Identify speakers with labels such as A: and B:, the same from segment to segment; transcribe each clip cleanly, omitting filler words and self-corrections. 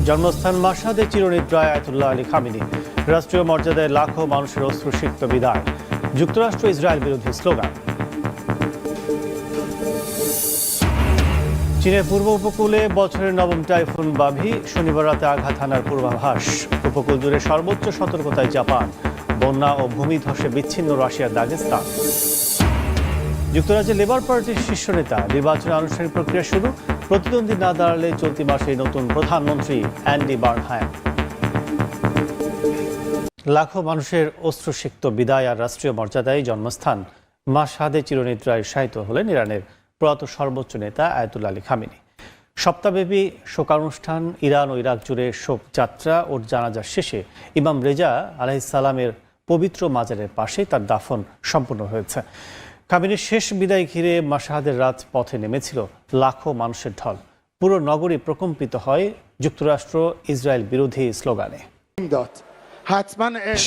A: জন্মস্থান মাশহাদে চিরনিদ্রায় Ayatollah Ali Khamenei. রাষ্ট্রীয় মর্যাদায় লাখো মানুষের অশ্রুসিক্ত বিদায়। যুক্তরাষ্ট্র ইসরায়েল বিরোধী স্লোগান। চীনের পূর্ব উপকূলে বছরের নবম টাইফুন বাভি, শনিবার রাতে আঘাত হানার পূর্বাভাস। উপকূল জুড়ে সর্বোচ্চ সতর্কতায় জাপান। বন্যা ও ভূমিধসে বিচ্ছিন্ন রাশিয়ার দাগেস্তান। যুক্তরাজ্যে লেবার পার্টির শীর্ষ নেতা নির্বাচনের আনুষ্ঠানিক প্রক্রিয়া শুরু। প্রতিদ্বন্দ্বী না দাঁড়ালে চলতি মাসে নতুন প্রধানমন্ত্রী অ্যান্ডি বার্নহ্যাম। লাখো মানুষের অশ্রুসিক্ত বিদায় আর রাষ্ট্রীয় মর্যাদায় জন্মস্থান মাশহাদে চিরনিদ্রায় শায়িত হলেন ইরানের প্রয়াত সর্বোচ্চ নেতা আয়াতুল্লাহ আলী খামেনি। সপ্তাহব্যাপী শোকানুষ্ঠান, ইরান ও ইরাক জুড়ে শোকযাত্রা ও জানাজা শেষে ইমাম রেজা আলাইহিস সালামের পবিত্র মাজারের পাশেই তার দাফন সম্পন্ন হয়েছে। খামেনির শেষ বিদায় ঘিরে মাশহাদের রাজপথে নেমেছিল লাখো মানুষের ঢল। পুরো নগরী প্রকম্পিত হয় যুক্তরাষ্ট্র ইসরায়েল বিরোধী স্লোগানে।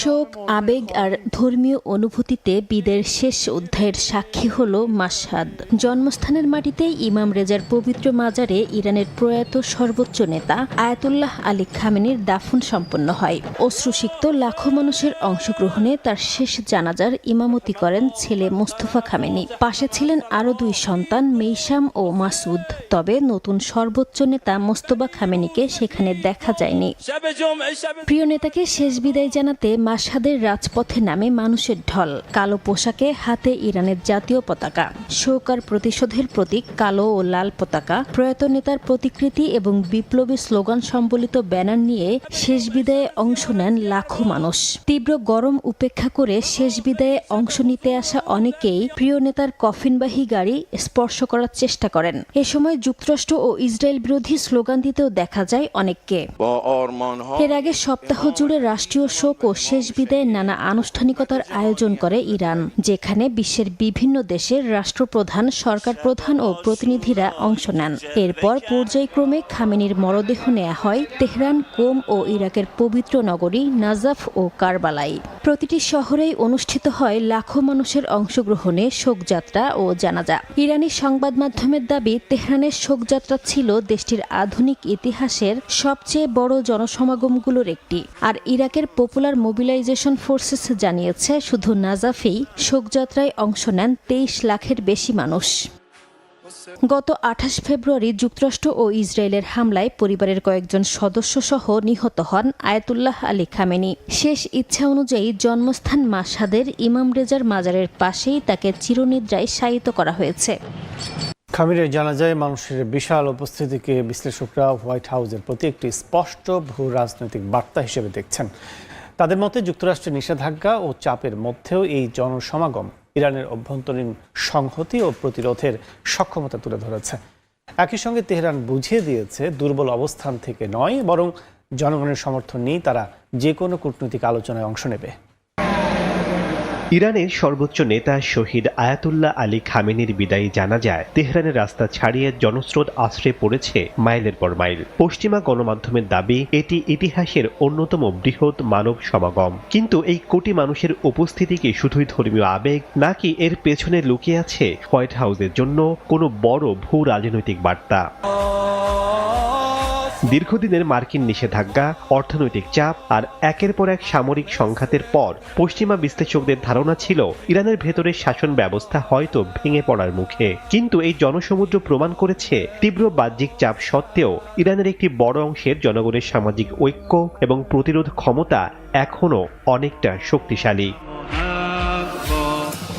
B: শোক, আবেগ আর ধর্মীয় অনুভূতিতে বিদের শেষ অধ্যায়ের সাক্ষী হল মাশহাদ। জন্মস্থানের মাটিতেই ইমাম রেজার পবিত্র মাজারে ইরানের প্রয়াত সর্বোচ্চ নেতা আয়াতুল্লাহ আলী খামেনির দাফন সম্পন্ন হয়। অশ্রুসিক্ত লাখো মানুষের অংশগ্রহণে তার শেষ জানাজার ইমামতি করেন ছেলে মোস্তফা খামেনি। পাশে ছিলেন আরও দুই সন্তান মেইসাম ও মাসুদ। তবে নতুন সর্বোচ্চ নেতা মোস্তফা খামেনিকে সেখানে দেখা যায়নি। প্রিয় নেতাকে শেষ বিদায় জানাতে মাশহাদের রাজপথে নামে মানুষের ঢল। কালো পোশাকে, হাতে ইরানের জাতীয় পতাকা। শোক আর প্রতিশোধের প্রতীক কালো ও লাল পতাকা, প্রয়াত নেতার প্রতিকৃতি এবং বিপ্লবী স্লোগান সম্বলিত ব্যানার নিয়ে শেষ বিদায়ে অংশ নেন লাখো মানুষ। তীব্র গরম উপেক্ষা করে শেষ বিদায়ে অংশ নিতে আসা অনেকেই প্রিয় নেতার কফিনবাহী গাড়ি স্পর্শ করার চেষ্টা করেন। এ সময় যুক্তরাষ্ট্র ও ইসরায়েল বিরোধী স্লোগান দিতেও দেখা যায় অনেককে। এর আগে সপ্তাহ জুড়ে রাষ্ট্রীয় শোক ও শেষ বিদায়ের নানা আনুষ্ঠানিকতার আয়োজন করে ইরান, যেখানে বিশ্বের বিভিন্ন দেশের রাষ্ট্রপ্রধান, সরকার প্রধান ও প্রতিনিধিরা অংশ নেন। এরপর পর্যায়ক্রমে খামেনির মরদেহ নেওয়া হয় তেহরান, কোম ও ইরাকের পবিত্র নগরী নাজাফ ও কারবালায়। প্রতিটি শহরেই অনুষ্ঠিত হয় লাখো মানুষের অংশগ্রহণে শোকযাত্রা ও জানাজা। ইরানি সংবাদ মাধ্যমের দাবি, তেহরানের শোকযাত্রা ছিল দেশটির আধুনিক ইতিহাসের সবচেয়ে বড় জনসমাগমগুলোর একটি। আর ইরাকের পপুলার মোবিলাইজেশন ফোর্সেস জানিয়েছে, শুধু নাজাফেই শোকযাত্রায় অংশ নেন 23 লাখের বেশি মানুষ। গত 28 ফেব্রুয়ারি যুক্তরাষ্ট্র ও ইসরায়েলের হামলায় পরিবারের কয়েকজন সদস্য সহ নিহত হন আয়াতুল্লাহ আলী খামেনি। শেষ ইচ্ছা অনুযায়ী জন্মস্থান মাশহাদের ইমাম রেজার মাজারের পাশেই তাকে চিরনিদ্রায় শায়িত করা হয়েছে।
A: খামেনির জানাজায় মানুষের বিশাল উপস্থিতিকে বিশ্লেষকরা হোয়াইট হাউসের প্রতি একটি স্পষ্ট ভূ রাজনৈতিক বার্তা হিসেবে দেখছেন। তাদের মতে যুক্তরাষ্ট্রের নিষেধাজ্ঞা ও চাপের মধ্যেও এই জনসমাগম ইরানের অভ্যন্তরীণ সংহতি ও প্রতিরোধের সক্ষমতা তুলে ধরেছে। একই সঙ্গে তেহরান বুঝিয়ে দিয়েছে, দুর্বল অবস্থান থেকে নয়, বরং জনগণের সমর্থন নিয়ে তারা যে কোনো কূটনৈতিক আলোচনায় অংশ নেবে।
C: ইরানের সর্বোচ্চ নেতা শহীদ আয়াতুল্লাহ আলী খামেনির বিদায়ী জানাজায় তেহরানের রাস্তা ছাড়িয়ে জনস্রোত আশ্রে পড়েছে মাইলের পর মাইল। পশ্চিমা গণমাধ্যমের দাবি, এটি ইতিহাসের অন্যতম বৃহৎ মানব সমাগম। কিন্তু এই কোটি মানুষের উপস্থিতি কি শুধুই ধর্মীয় আবেগ, নাকি এর পেছনে লুকিয়ে আছে হোয়াইট হাউসের জন্য কোনো বড় ভূ রাজনৈতিক বার্তা? দীর্ঘদিনের মার্কিন নিষেধাজ্ঞা, অর্থনৈতিক চাপ আর একের পর এক সামরিক সংঘাতের পর পশ্চিমা বিশ্লেষকদের ধারণা ছিল ইরানের ভেতরের শাসন ব্যবস্থা হয়তো ভেঙে পড়ার মুখে। কিন্তু এই জনসমুদ্র প্রমাণ করেছে, তীব্র বাহ্যিক চাপ সত্ত্বেও ইরানের একটি বড় অংশের জনগণের সামাজিক ঐক্য এবং প্রতিরোধ ক্ষমতা এখনও অনেকটা শক্তিশালী।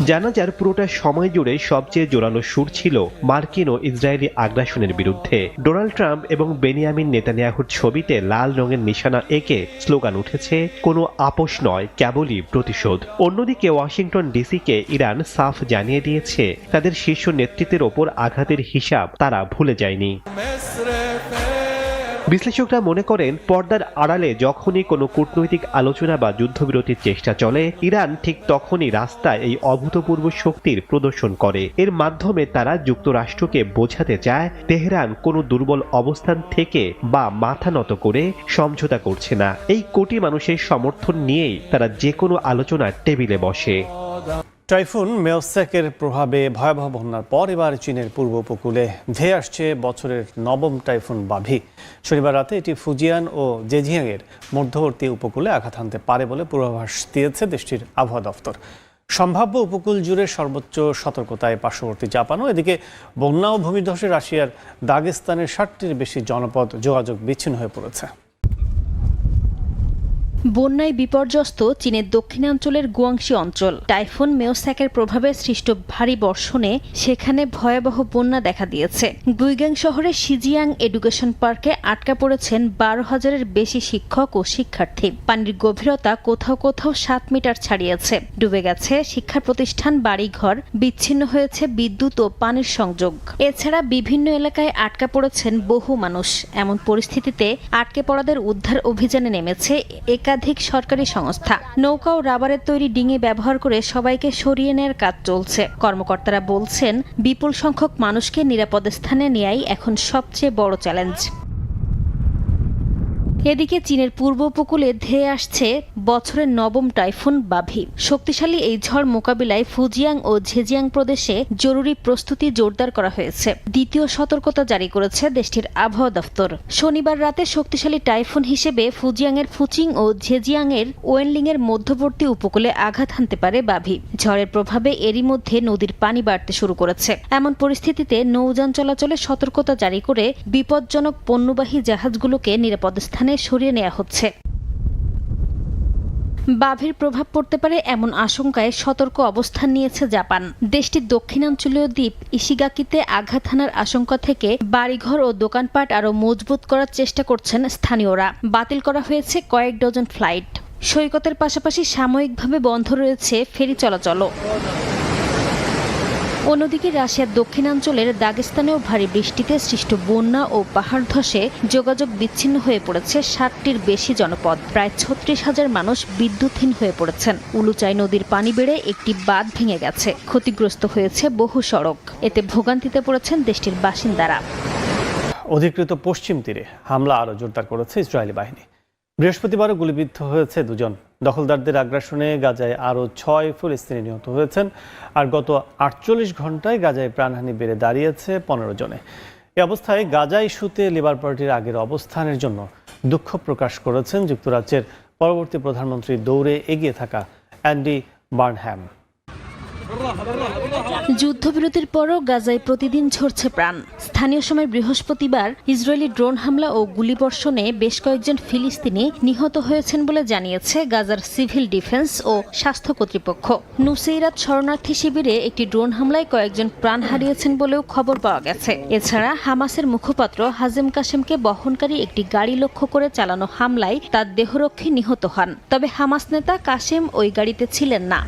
C: জানাজার পুরোটা সময় জুড়ে সবচেয়ে জোরালো সুর ছিল মার্কিন ও ইসরায়েলি আগ্রাসনের বিরুদ্ধে। ডোনাল্ড ট্রাম্প এবং বেনিয়ামিন নেতানিয়াহুর ছবিতে লাল রঙের নিশানা এঁকে স্লোগান উঠেছে, কোনো আপোষ নয়, কেবলই প্রতিশোধ। অন্যদিকে ওয়াশিংটন ডিসিকে ইরান সাফ জানিয়ে দিয়েছে, তাদের শীর্ষ নেতৃত্বের ওপর আঘাতের হিসাব তারা ভুলে যায়নি। বিশ্লেষকরা মনে করেন, পর্দার আড়ালে যখনই কোনো কূটনৈতিক আলোচনা বা যুদ্ধবিরতির চেষ্টা চলে, ইরান ঠিক তখনই রাস্তায় এই অভূতপূর্ব শক্তির প্রদর্শন করে। এর মাধ্যমে তারা যুক্তরাষ্ট্রকে বোঝাতে চায়, তেহরান কোনো দুর্বল অবস্থান থেকে বা মাথা নত করে সমঝোতা করছে না। এই কোটি মানুষের সমর্থন নিয়েই তারা যে কোনো আলোচনার টেবিলে বসে।
A: টাইফুন মেওস্যাকের প্রভাবে ভয়াবহ বন্যার পর এবার চীনের পূর্ব উপকূলে ধেয়ে আসছে বছরের নবম টাইফুন বাভি। শনিবার রাতে এটি ফুজিয়ান ও জেজিয়াংয়ের মধ্যবর্তী উপকূলে আঘাত হানতে পারে বলে পূর্বাভাস দিয়েছে দেশটির আবহাওয়া দফতর। সম্ভাব্য উপকূল জুড়ে সর্বোচ্চ সতর্কতায় পার্শ্ববর্তী জাপানও। এদিকে বন্যা ও ভূমিধসে রাশিয়ার দাগেস্তানের 60টির বেশি জনপদ যোগাযোগ বিচ্ছিন্ন হয়ে পড়েছে।
B: বন্যায় বিপর্যস্ত চীনের দক্ষিণাঞ্চলের গুয়াংশি অঞ্চল। টাইফুন মেওস্যাকের প্রভাবে সৃষ্ট ভারী বর্ষণে সেখানে ভয়াবহ বন্যা দেখা দিয়েছে। গুইগাং শহরের শিজিয়াং এডুকেশন পার্কে আটকা পড়েছেন 12,000-এর বেশি শিক্ষক ও শিক্ষার্থী। পানির গভীরতা কোথাও কোথাও 7 মিটার ছাড়িয়েছে। ডুবে গেছে শিক্ষা প্রতিষ্ঠান, বাড়িঘর, বিচ্ছিন্ন হয়েছে বিদ্যুৎ ও পানির সংযোগ। এছাড়া বিভিন্ন এলাকায় আটকা পড়েছেন বহু মানুষ। এমন পরিস্থিতিতে আটকে পড়াদের উদ্ধার অভিযানে নেমেছে একাধিক সরকারি সংস্থা। নৌকা ও রাবারের তৈরি ডিঙি ব্যবহার করে সবাইকে সরিয়ে নেওয়ার কাজ চলছে। কর্মকর্তারা বলছেন, বিপুল সংখ্যক মানুষকে নিরাপদ স্থানে নেয়াই এখন সবচেয়ে বড় চ্যালেঞ্জ। এদিকে চীনের পূর্ব উপকূলে ধেয়ে আসছে বছরের নবম টাইফুন বাভি। শক্তিশালী এই ঝড় মোকাবিলায় ফুজিয়াং ও ঝেজিয়াং প্রদেশে জরুরি প্রস্তুতি জোরদার করা হয়েছে। দ্বিতীয় সতর্কতা জারি করেছে দেশটির আবহাওয়া দফতর। শনিবার রাতে শক্তিশালী টাইফুন হিসেবে ফুজিয়াংয়ের ফুচিং ও ঝেজিয়াংয়ের ওয়েনলিংয়ের মধ্যবর্তী উপকূলে আঘাত হানতে পারে বাভি। ঝড়ের প্রভাবে এরই মধ্যে নদীর পানি বাড়তে শুরু করেছে। এমন পরিস্থিতিতে নৌযান চলাচলে সতর্কতা জারি করে বিপজ্জনক পণ্যবাহী জাহাজগুলোকে নিরাপদ স্থানে সরিয়ে নেওয়া হচ্ছে। বাভির প্রভাব পড়তে পারে এমন আশঙ্কায় সতর্ক অবস্থান নিয়েছে জাপান। দেশটির দক্ষিণাঞ্চলীয় দ্বীপ ইশিগাকিতে আঘাত হানার আশঙ্কা থেকে বাড়িঘর ও দোকানপাট আরও মজবুত করার চেষ্টা করছেন স্থানীয়রা। বাতিল করা হয়েছে কয়েক ডজন ফ্লাইট। সৈকতের পাশাপাশি সাময়িকভাবে বন্ধ রয়েছে ফেরি চলাচলও। অন্যদিকে রাশিয়ার দক্ষিণাঞ্চলের দাগেস্তানেও ভারী বৃষ্টিতে সৃষ্ট বন্যা ও পাহাড় ধসে যোগাযোগ বিচ্ছিন্ন হয়ে পড়েছে 60টির বেশি জনপদ। প্রায় 36,000 মানুষ বিদ্যুৎহীন হয়ে পড়েছেন। উলুচাই নদীর পানি বেড়ে একটি বাঁধ ভেঙে গেছে। ক্ষতিগ্রস্ত হয়েছে বহু সড়ক। এতে ভোগান্তিতে পড়েছেন দেশটির বাসিন্দারা।
A: অধিকৃত পশ্চিম তীরে হামলা আরও জোরদার করেছে ইসরায়েলি বাহিনী। বৃহস্পতিবারও গুলিবিদ্ধ হয়েছে 2 জন। দখলদারদের আগ্রাসনে গাজায় আরও 6 ফিলিস্তিনি নিহত হয়েছেন। আর গত 48 ঘন্টায় গাজায় প্রাণহানি বেড়ে দাঁড়িয়েছে 15 জনে। এই অবস্থায় গাজা ইস্যুতে লেবার পার্টির আগের অবস্থানের জন্য দুঃখ প্রকাশ করেছেন যুক্তরাজ্যের পরবর্তী প্রধানমন্ত্রীর দৌড়ে এগিয়ে থাকা অ্যান্ডি বার্নহ্যাম।
B: যুদ্ধবিরতির পরও গাজায় প্রতিদিন ঝরছে প্রাণ। স্থানীয় সময় বৃহস্পতিবার ইসরায়েলি ড্রোন হামলা ও গুলিবর্ষণে বেশ কয়েকজন ফিলিস্তিনি নিহত হয়েছেন বলে জানিয়েছে গাজার সিভিল ডিফেন্স ও স্বাস্থ্য কর্তৃপক্ষ। নুসেইরাত শরণার্থী শিবিরে একটি ড্রোন হামলায় কয়েকজন প্রাণ হারিয়েছেন বলেও খবর পাওয়া গেছে। এছাড়া হামাসের মুখপাত্র হাজেম কাশেমকে বহনকারী একটি গাড়ি লক্ষ্য করে চালানো হামলায় তার দেহরক্ষী নিহত হন। তবে হামাস নেতা কাশেম ওই গাড়িতে ছিলেন না।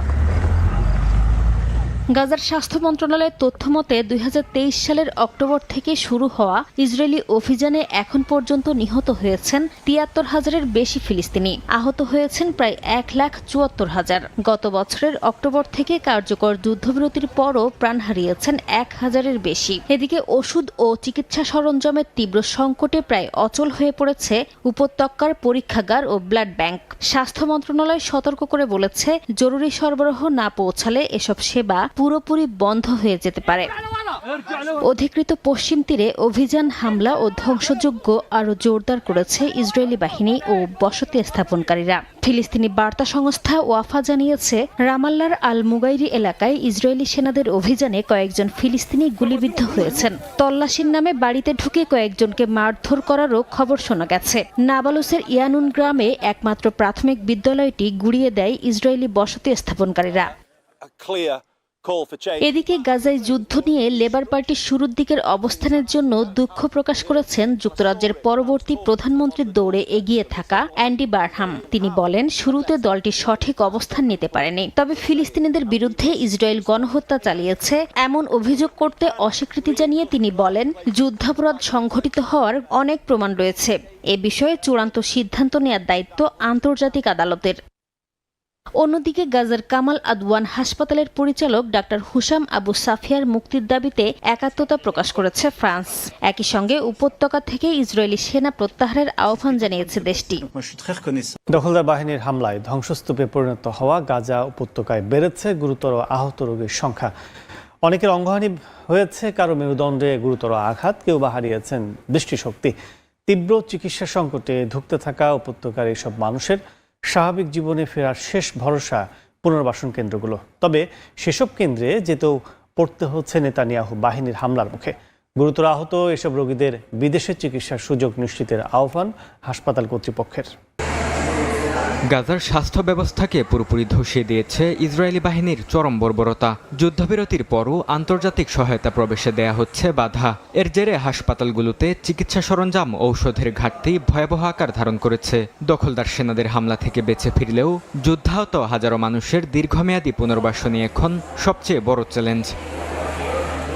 B: গাজার স্বাস্থ্য মন্ত্রণালয়ের তথ্য মতে 2023 সালের অক্টোবর থেকে শুরু হওয়া ইসরায়েলি অভিযানে এখন পর্যন্ত নিহত হয়েছেন 73,000-এর বেশি ফিলিস্তিনি। আহত হয়েছেন প্রায় 1,74,000। গত বছরের অক্টোবর থেকে কার্যকর যুদ্ধবিরতির পরও প্রাণ হারিয়েছেন 1,000-এর বেশি। এদিকে ওষুধ ও চিকিৎসা সরঞ্জামের তীব্র সংকটে প্রায় অচল হয়ে পড়েছে উপত্যকার পরীক্ষাগার ও ব্লাড ব্যাংক। স্বাস্থ্য মন্ত্রণালয় সতর্ক করে বলেছে, জরুরি সরবরাহ না পৌঁছালে এসব সেবা পুরোপুরি বন্ধ হয়ে যেতে পারে। অধিকৃত পশ্চিম তীরে অভিযান, হামলা ও ধ্বংসযজ্ঞ আরও জোরদার করেছে ইসরায়েলি বাহিনী ও বসতি স্থাপনকারীরা। ফিলিস্তিনি বার্তা সংস্থা ওয়াফা জানিয়েছে, রামাল্লার আল মুগাইরি এলাকায় ইসরায়েলি সেনাদের অভিযানে কয়েকজন ফিলিস্তিনি গুলিবিদ্ধ হয়েছেন। তল্লাশির নামে বাড়িতে ঢুকে কয়েকজনকে মারধর করারও খবর শোনা গেছে। নাবালুসের ইয়ানুন গ্রামে একমাত্র প্রাথমিক বিদ্যালয়টি গুড়িয়ে দেয় ইসরায়েলি বসতি স্থাপনকারীরা। এদিকে গাজায় যুদ্ধ নিয়ে লেবার পার্টির শুরুর দিকের অবস্থানের জন্য দুঃখ প্রকাশ করেছেন যুক্তরাজ্যের পরবর্তী প্রধানমন্ত্রীর দৌড়ে এগিয়ে থাকা অ্যান্ডি বার্নহ্যাম। তিনি বলেন, শুরুতে দলটি সঠিক অবস্থান নিতে পারেনি, তবে ফিলিস্তিনিদের বিরুদ্ধে ইসরায়েল গণহত্যা চালিয়েছে এমন অভিযোগ করতে অস্বীকৃতি জানিয়ে তিনি বলেন, যুদ্ধাপরাধ সংঘটিত হওয়ার অনেক প্রমাণ রয়েছে। এ বিষয়ে চূড়ান্ত সিদ্ধান্ত নেওয়ার দায়িত্ব আন্তর্জাতিক আদালতের। অন্যদিকে গাজার কামাল আদওয়ান হাসপাতালের পরিচালক ডাক্তার হুসাম আবু সাফিয়ার মুক্তির দাবিতে একাত্মতা প্রকাশ করেছে ফ্রান্স। একই সঙ্গে উপত্যকা থেকে ইসরায়েলি সেনা প্রত্যাহারের আহ্বান জানিয়েছে দেশটি।
A: দখলদার বাহিনীর হামলায় ধ্বংসস্তূপে পরিণত হওয়া গাজা উপত্যকায় বেড়েছে গুরুতর আহত রোগীর সংখ্যা। অনেকের অঙ্গহানি হয়েছে, কারো মেরুদণ্ডে গুরুতর আঘাত, কেউ বা হারিয়েছেন দৃষ্টিশক্তি। তীব্র চিকিৎসা সংকটে ধুঁকতে থাকা উপত্যকার এসব মানুষের স্বাভাবিক জীবনে ফেরার শেষ ভরসা পুনর্বাসন কেন্দ্রগুলো। তবে সেসব কেন্দ্রে যেতেও পড়তে হচ্ছে নেতানিয়াহু বাহিনীর হামলার মুখে। গুরুতর আহত এসব রোগীদের বিদেশে চিকিৎসার সুযোগ নিশ্চিতের আহ্বান হাসপাতাল কর্তৃপক্ষের।
D: গাজার স্বাস্থ্য ব্যবস্থাকে পুরোপুরি ধসিয়ে দিয়েছে ইসরায়েলি বাহিনীর চরম বর্বরতা। যুদ্ধবিরতির পরও আন্তর্জাতিক সহায়তা প্রবেশে দেয়া হচ্ছে বাধা। এর জেরে হাসপাতালগুলোতে চিকিৎসা সরঞ্জাম ঔষধের ঘাটতি ভয়াবহ আকার ধারণ করেছে। দখলদার সেনাদের হামলা থেকে বেঁচে ফিরলেও যুদ্ধাহত হাজারো মানুষের দীর্ঘমেয়াদী পুনর্বাসনই এখন সবচেয়ে বড় চ্যালেঞ্জ।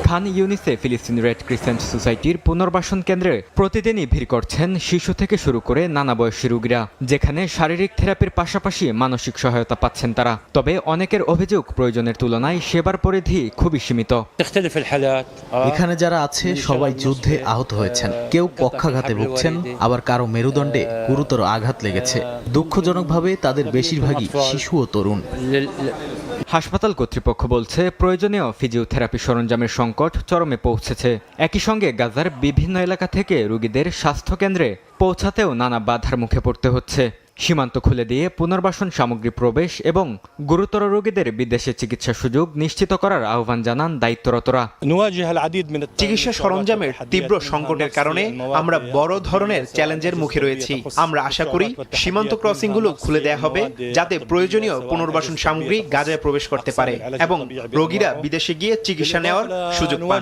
D: খান ইউনিসে ফিলিস্তিন রেড ক্রিসেন্ট সোসাইটির পুনর্বাসন কেন্দ্রে প্রতিদিনই ভিড় করছেন শিশু থেকে শুরু করে নানা বয়সী রোগীরা, যেখানে শারীরিক থেরাপির পাশাপাশি মানসিক সহায়তা পাচ্ছেন তারা। তবে অনেকের অভিযোগ প্রয়োজনের তুলনায় সেবার পরিধি খুবই সীমিত।
E: এখানে যারা আছে সবাই যুদ্ধে আহত হয়েছেন, কেউ পক্ষাঘাতে ভুগছেন, আবার কারো মেরুদণ্ডে গুরুতর আঘাত লেগেছে। দুঃখজনকভাবে তাদের বেশিরভাগই শিশু ও তরুণ।
D: হাসপাতাল কর্তৃপক্ষ বলছে প্রয়োজনীয় ফিজিওথেরাপি সরঞ্জামের সংকট চরমে পৌঁছেছে। একই সঙ্গে গাজার বিভিন্ন এলাকা থেকে রোগীদের স্বাস্থ্যকেন্দ্রে পৌঁছাতেও নানা বাধার মুখে পড়তে হচ্ছে। সীমান্ত খুলে দিয়ে পুনর্বাসন সামগ্রী প্রবেশ এবং গুরুতর রোগীদের বিদেশে চিকিৎসা সুযোগ নিশ্চিত করার আহ্বান জানান দায়িত্বরতরা।
F: চিকিৎসা সরঞ্জামের তীব্র সংকটের কারণে আমরা বড় ধরনের চ্যালেঞ্জের মুখে রয়েছি। আমরা আশা করি সীমান্ত ক্রসিংগুলো খুলে দেয়া হবে, যাতে প্রয়োজনীয় পুনর্বাসন সামগ্রী গাজায় প্রবেশ করতে পারে এবং রোগীরা বিদেশে গিয়ে চিকিৎসা নেওয়ার সুযোগ পান।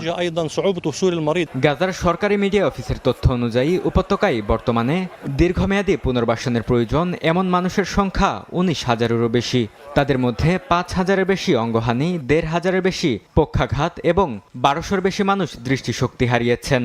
D: গাজার সরকারি মিডিয়া অফিসের তথ্য অনুযায়ী উপত্যকায় বর্তমানে দীর্ঘমেয়াদী পুনর্বাসনের প্রয়োজন এমন মানুষের সংখ্যা 19,000-এরও বেশি। তাদের মধ্যে 5,000-এর বেশি অঙ্গহানি, 1,500-এর বেশি পক্ষাঘাত এবং 1200-এর বেশি মানুষ দৃষ্টিশক্তি হারিয়েছেন।